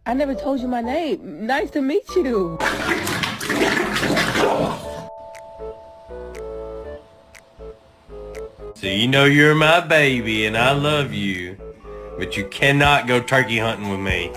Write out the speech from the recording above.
I never told you my name. Nice to meet you. So you know you're my baby and I love you, but you cannot go turkey hunting with me.